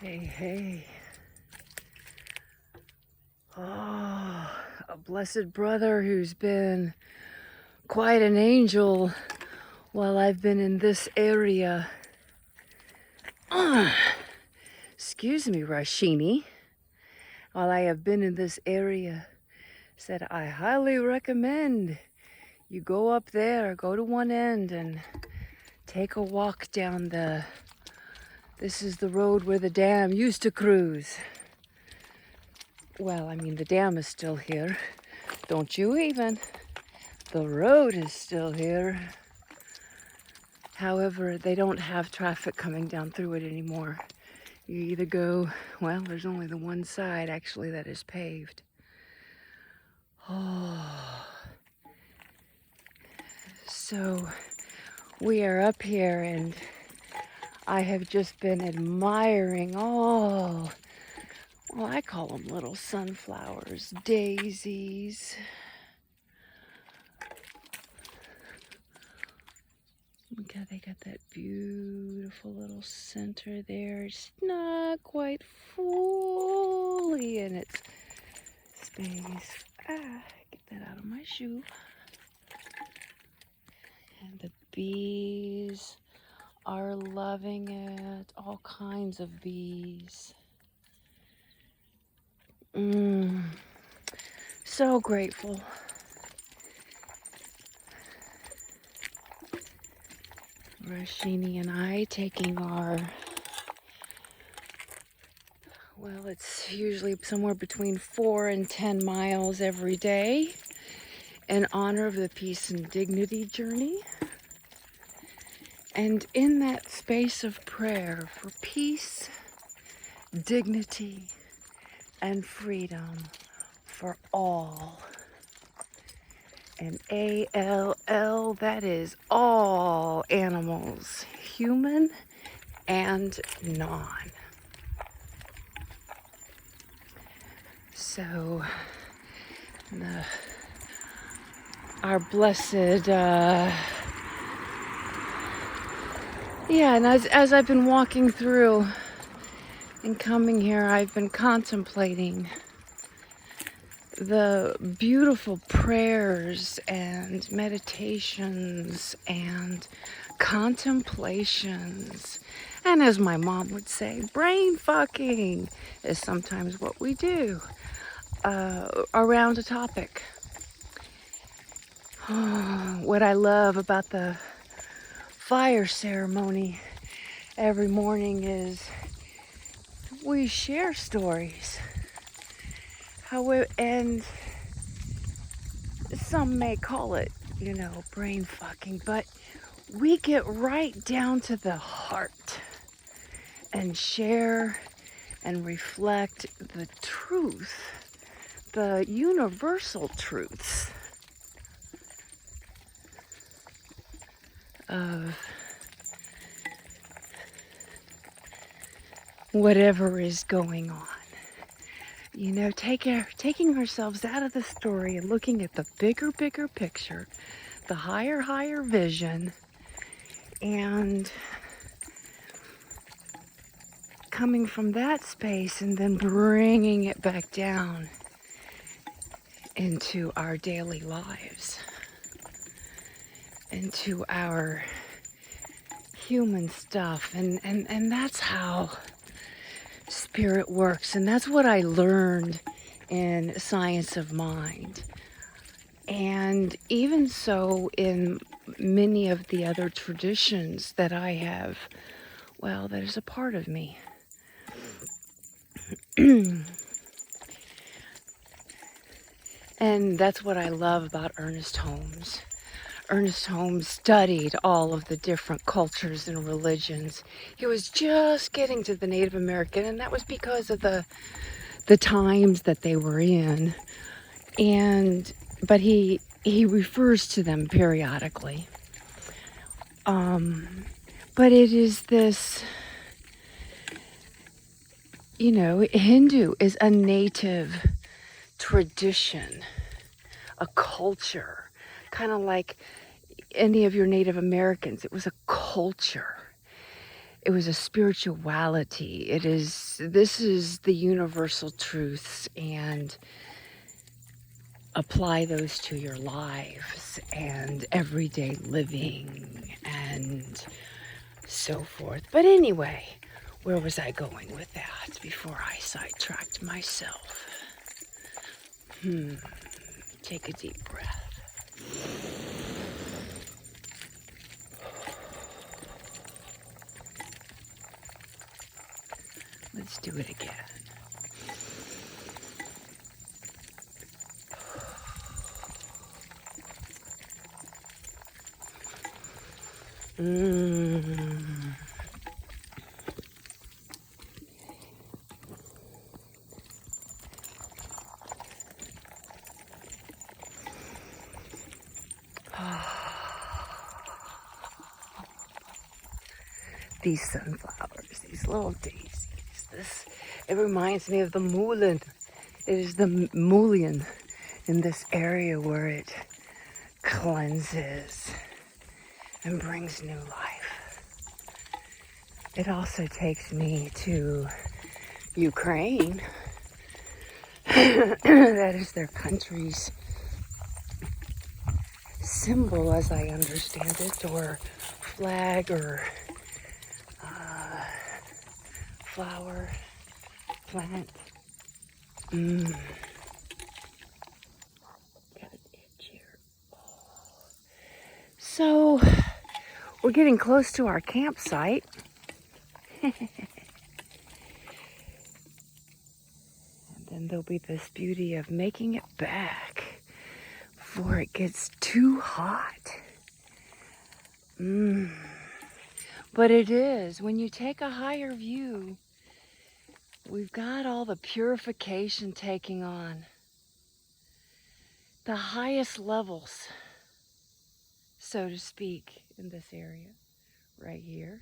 Hey, hey. Oh, a blessed brother who's been quite an angel while I've been in this area. Excuse me, Rashini. While I have been in this area, said I highly recommend you go up there, go to one end and take a walk down this is the road where the dam used to cruise. Well, I mean, the dam is still here. Don't you even. The road is still here. However, they don't have traffic coming down through it anymore. You either go, well, there's only the one side actually that is paved. Oh. So we are up here and I have just been admiring all, well, I call them little sunflowers, daisies. Okay, they got that beautiful little center there. It's not quite fully in its space. Get that out of my shoe. And the bees are loving it. All kinds of bees. So grateful. Rashini and I taking our, well, it's usually somewhere between 4 and 10 miles every day in honor of the Peace and Dignity journey. And in that space of prayer for peace, dignity, and freedom for all. And ALL, that is all animals, human and non. So, our blessed, yeah, and as I've been walking through and coming here, I've been contemplating the beautiful prayers and meditations and contemplations. And as my mom would say, brain fucking is sometimes what we do around a topic. What I love about the fire ceremony every morning is we share stories. And some may call it, brain fucking, but we get right down to the heart and share and reflect the truth, the universal truths of whatever is going on. Taking ourselves out of the story and looking at the bigger picture, the higher vision, and coming from that space and then bringing it back down into our daily lives, into our human stuff. And that's how spirit works. And that's what I learned in Science of Mind. And even so in many of the other traditions that I have, well, that is a part of me. And that's what I love about Ernest Holmes. Ernest Holmes studied all of the different cultures and religions. He was just getting to the Native American, and that was because of the times that they were in. But he refers to them periodically. But it is this, Hindu is a native tradition, a culture, kind of like any of your Native Americans. It was a culture. it was a spirituality. This is the universal truths, and apply those to your lives and everyday living and so forth. But anyway, where was I going with that before I sidetracked myself? Take a deep breath. Let's do it again. These sunflowers, these little daisies. It reminds me of the mullein. It is the mullein in this area where it cleanses and brings new life. It also takes me to Ukraine. That is their country's symbol, as I understand it, or flag, or flower, plant. Got an itch here. So, we're getting close to our campsite. And then there'll be this beauty of making it back before it gets too hot. But it is. When you take a higher view, we've got all the purification taking on. The highest levels, so to speak, in this area, right here.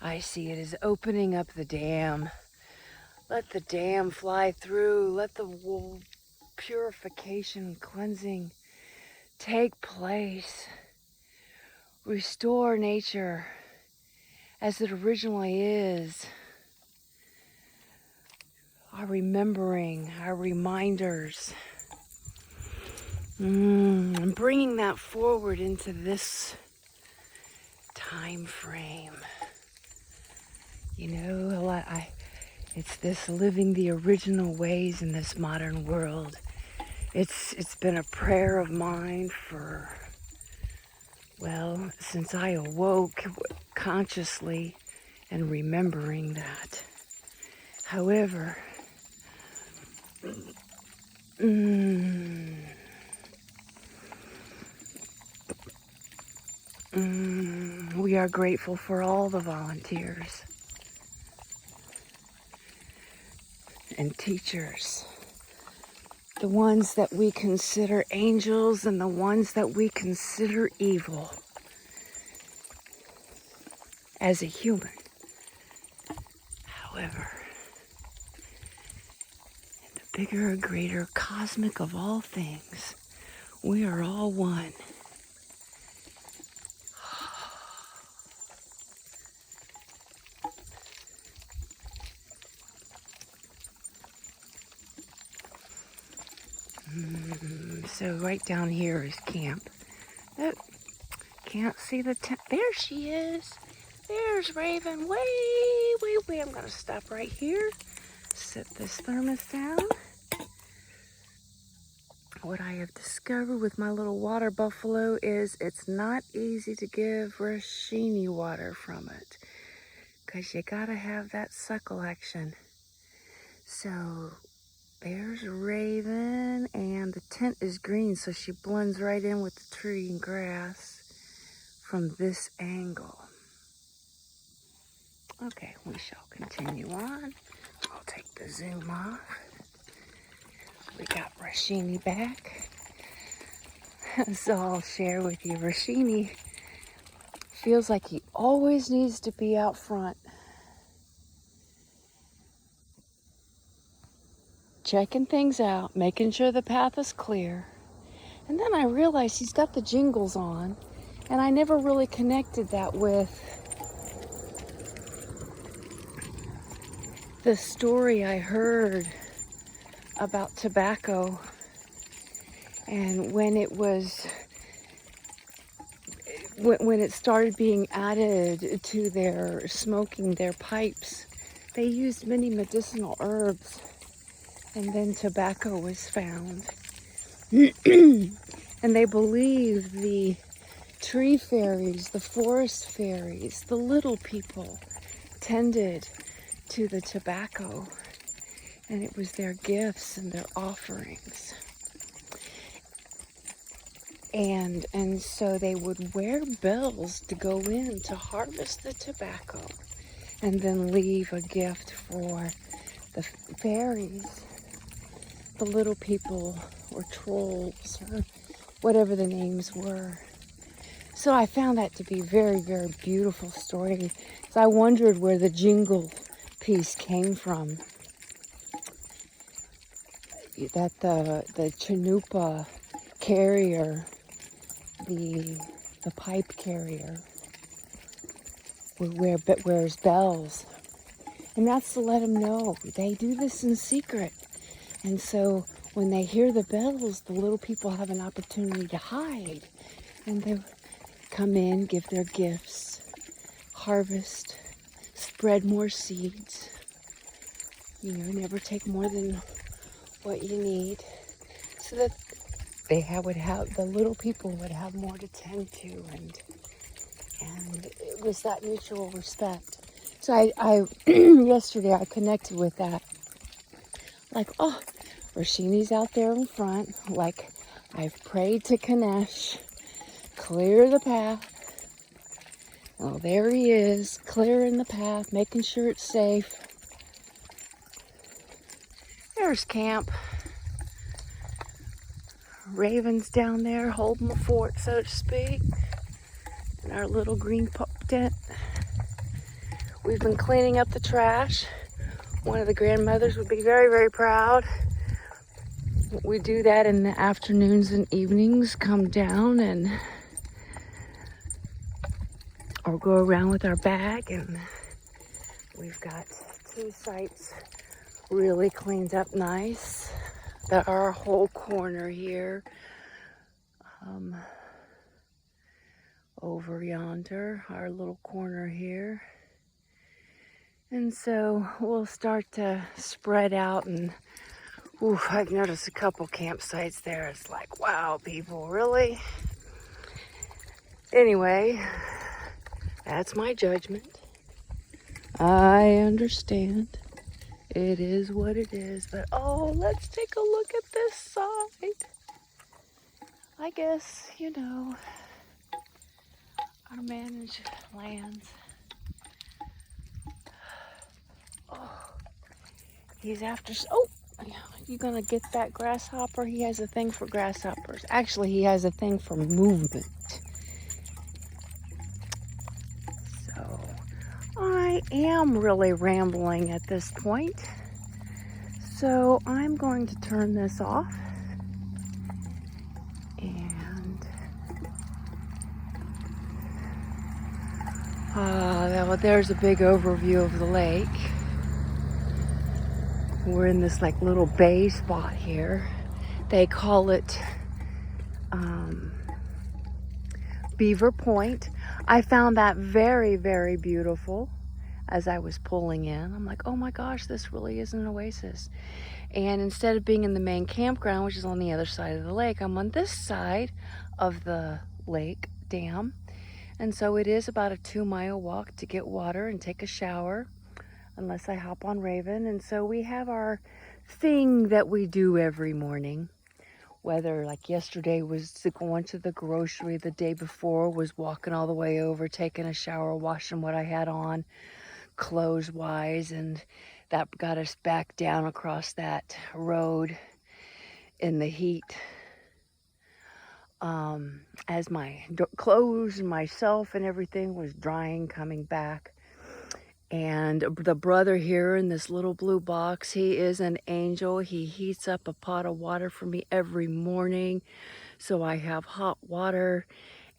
I see it as opening up the dam. Let the dam fly through. Let the purification, cleansing take place. Restore nature as it originally is. Our remembering, our reminders. And bringing that forward into this time frame. You know, it's this living the original ways in this modern world. It's been a prayer of mine for, well, since I awoke consciously and remembering that. However, we are grateful for all the volunteers and teachers, the ones that we consider angels and the ones that we consider evil as a human. However, in the bigger, greater, cosmic of all things, we are all one. So right down here is camp. Oh, can't see the tent. There she is. There's Raven. Way. I'm going to stop right here. Set this thermos down. What I have discovered with my little water buffalo is it's not easy to give Rashini water from it, because you got to have that suckle action. So there's Raven, and the tent is green, so she blends right in with the tree and grass from this angle. Okay, we shall continue on. I'll take the zoom off. We got Rashini back. So I'll share with you, Rashini feels like he always needs to be out front, checking things out, making sure the path is clear, And then I realized he's got the jingles on, and I never really connected that with the story I heard about tobacco. And when it started being added to their smoking, their pipes, they used many medicinal herbs, and then tobacco was found. And they believe the tree fairies, the forest fairies, the little people tended to the tobacco, and it was their gifts and their offerings. And so they would wear bells to go in to harvest the tobacco and then leave a gift for the fairies, the little people or trolls or whatever the names were. So I found that to be very, very beautiful story. So I wondered where the jingle piece came from. That the Chanupa carrier, the pipe carrier, wears bells. And that's to let them know they do this in secret. And so when they hear the bells, the little people have an opportunity to hide. And they come in, give their gifts, harvest, spread more seeds. Never take more than what you need, so that the little people would have more to tend to, and it was that mutual respect. So I yesterday I connected with that. Like, oh, Rashini's out there in front. Like, I've prayed to Ganesh, clear the path. Oh, there he is, clearing the path, making sure it's safe. There's camp. Raven's down there holding the fort, so to speak, in our little green pup tent. We've been cleaning up the trash. One of the grandmothers would be very, very proud. We do that in the afternoons and evenings, come down or go around with our bag, and we've got 2 sites really cleaned up nice. Our whole corner here, over yonder, our little corner here. And so we'll start to spread out, and I've noticed a couple campsites there. It's like, wow, people, really? Anyway, that's my judgment. I understand. It is what it is. But, let's take a look at this side. I guess, our managed lands. He's after, you gonna get that grasshopper? He has a thing for grasshoppers. Actually, he has a thing for movement. So, I am really rambling at this point. So, I'm going to turn this off. And, there's a big overview of the lake. We're in this little bay spot here. They call it Beaver Point. I found that very, very beautiful as I was pulling in. I'm like, oh my gosh, this really is an oasis. And instead of being in the main campground, which is on the other side of the lake, I'm on this side of the lake dam. And so it is about a 2-mile walk to get water and take a shower, unless I hop on Raven. And so we have our thing that we do every morning. Whether like yesterday was going to the grocery, the day before was walking all the way over, taking a shower, washing what I had on clothes wise, and that got us back down across that road in the heat. As my clothes and myself and everything was drying, coming back. And the brother here in this little blue box, he is an angel. He heats up a pot of water for me every morning, So I have hot water,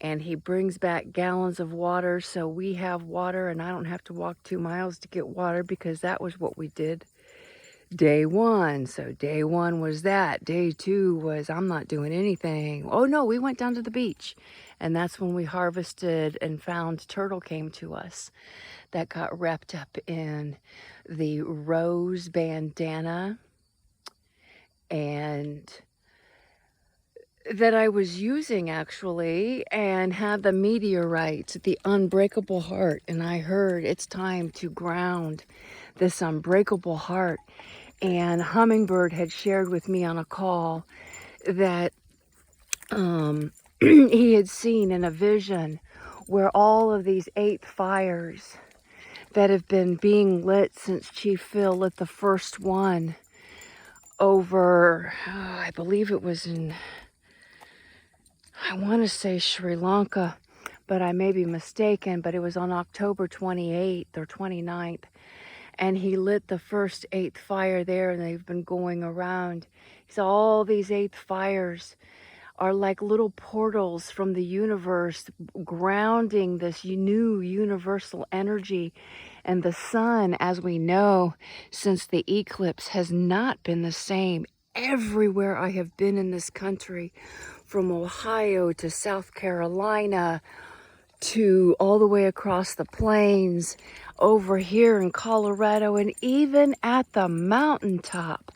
and he brings back gallons of water, so we have water, and I don't have to walk 2 miles to get water, because that was what we did day one. So day one was that. Day two was I'm not doing anything. Oh no, we went down to the beach, and that's when we harvested and found turtle came to us that got wrapped up in the rose bandana and that I was using actually, and had the meteorite, the unbreakable heart. And I heard it's time to ground this unbreakable heart. And Hummingbird had shared with me on a call that he had seen in a vision where all of these 8 fires that have been being lit since Chief Phil lit the first one over, I believe it was in, I want to say Sri Lanka, but I may be mistaken, but it was on October 28th or 29th. And he lit the first 8th fire there, and they've been going around. So all these 8th fires are like little portals from the universe, grounding this new universal energy. And the sun, as we know, since the eclipse, has not been the same. Everywhere I have been in this country, from Ohio to South Carolina, to all the way across the plains, over here in Colorado, and even at the mountaintop,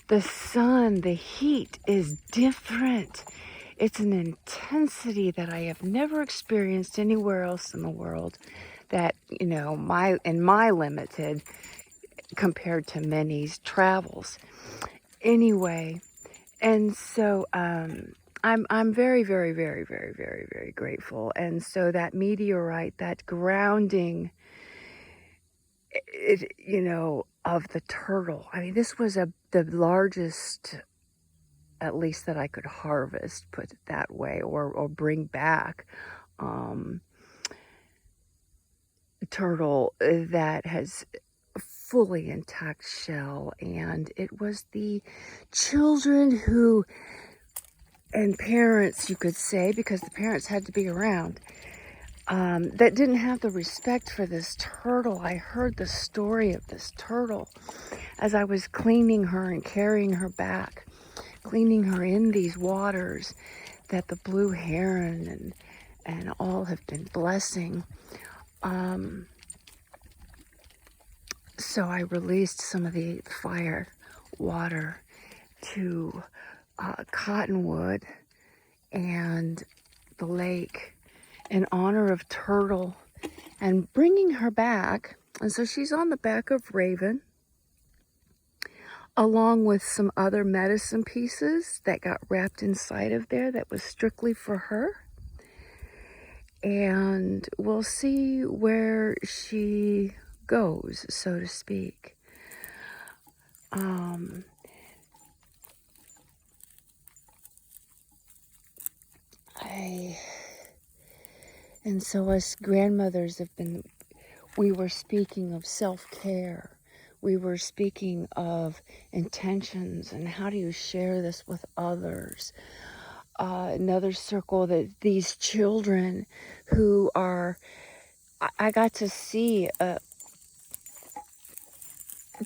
the sun, the heat is different. It's an intensity that I have never experienced anywhere else in the world, that, you know, in my limited, compared to many's travels. Anyway, and so I'm very, very, very, very, very, very grateful. And so that meteorite, that grounding, you know, of the turtle. I mean, this was the largest, at least that I could harvest, put it that way, or bring back, turtle that has fully intact shell. And it was the children who, and parents, you could say, because the parents had to be around, that didn't have the respect for this turtle. I heard the story of this turtle as I was cleaning her and carrying her back, cleaning her in these waters that the blue heron and all have been blessing. So I released some of the fire water to Cottonwood and the lake in honor of turtle, and bringing her back. And so she's on the back of Raven, along with some other medicine pieces that got wrapped inside of there that was strictly for her. And we'll see where she goes, so to speak. And so us grandmothers have been, we were speaking of self-care. We were speaking of intentions and how do you share this with others. Another circle, that these children who are, I got to see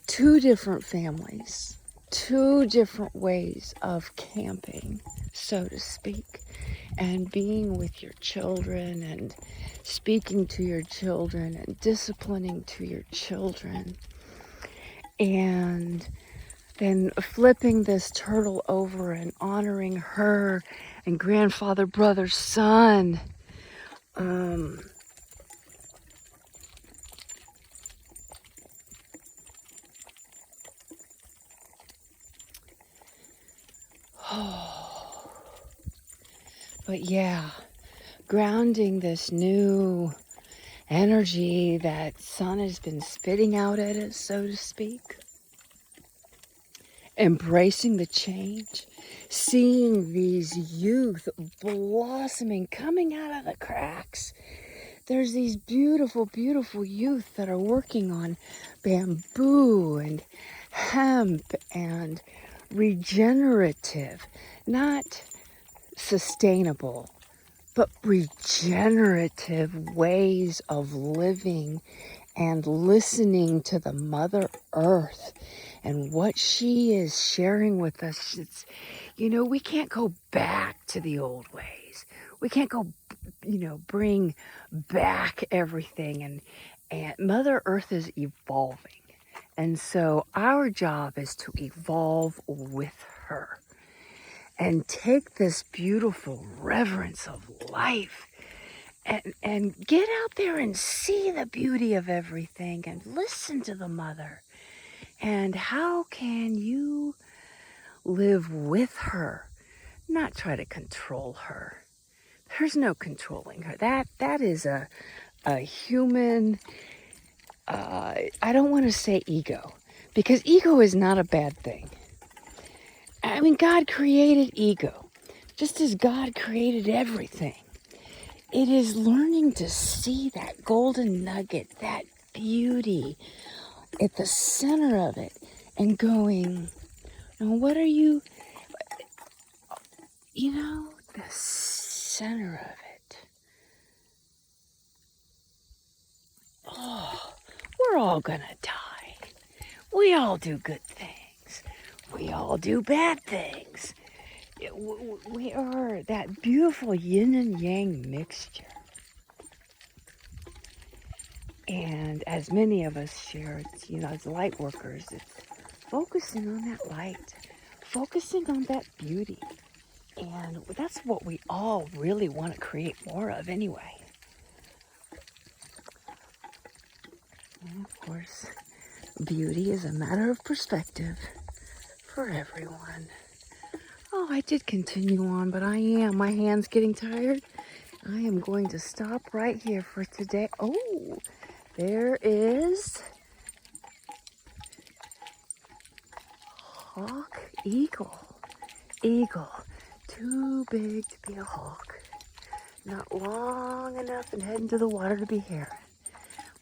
2 different families, 2 different ways of camping, so to speak, and being with your children and speaking to your children and disciplining to your children. And then flipping this turtle over and honoring her and grandfather, brother, son. But yeah, grounding this new energy that sun has been spitting out at us, so to speak. Embracing the change, seeing these youth blossoming, coming out of the cracks. There's these beautiful, beautiful youth that are working on bamboo and hemp and regenerative, not sustainable but regenerative ways of living and listening to the Mother Earth and what she is sharing with us. It's, we can't go back to the old ways. We can't go, bring back everything. And Mother Earth is evolving. And so our job is to evolve with her and take this beautiful reverence of life and get out there and see the beauty of everything and listen to the mother. And how can you live with her, not try to control her? There's no controlling her. That is a human, I don't want to say ego, because ego is not a bad thing. I mean, God created ego, just as God created everything. It is learning to see that golden nugget, that beauty at the center of it, and going, what are you, the center of it. Oh, we're all gonna die. We all do good things. We all do bad things. We are that beautiful yin and yang mixture. And as many of us share, it's, as light workers, it's focusing on that light, focusing on that beauty. And that's what we all really want to create more of anyway. And of course, beauty is a matter of perspective for everyone. Oh, I did continue on, but my hand's getting tired. I am going to stop right here for today. Oh, there is hawk, eagle. Too big to be a hawk. Not long enough and heading to the water to be heron.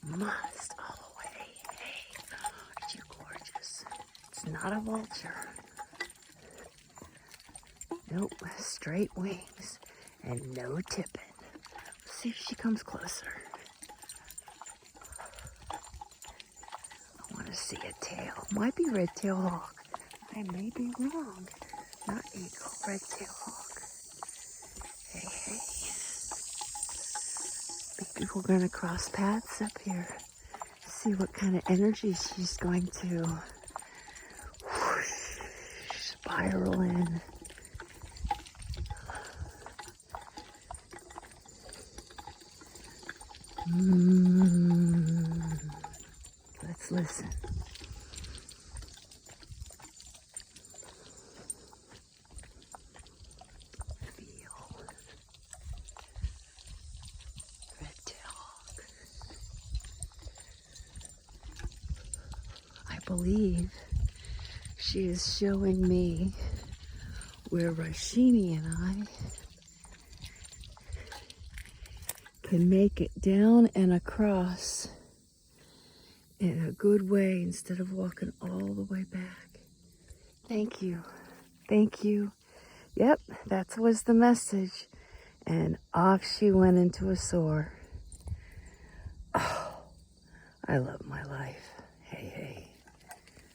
Must all the way. Hey, aren't you gorgeous? It's not a vulture. Nope, straight wings and no tipping. Let's see if she comes closer. I want to see a tail. Might be red-tailed hawk. I may be wrong. Not eagle, red-tailed hawk. Hey. Maybe we're going to cross paths up here. See what kind of energy she's going to spiral in. Let's listen. Feel. Red-tailed hawk. I believe she is showing me where Rashini and I can make it down and across in a good way instead of walking all the way back. Thank you. Yep, that was the message. And off she went into a soar. Oh, I love my life.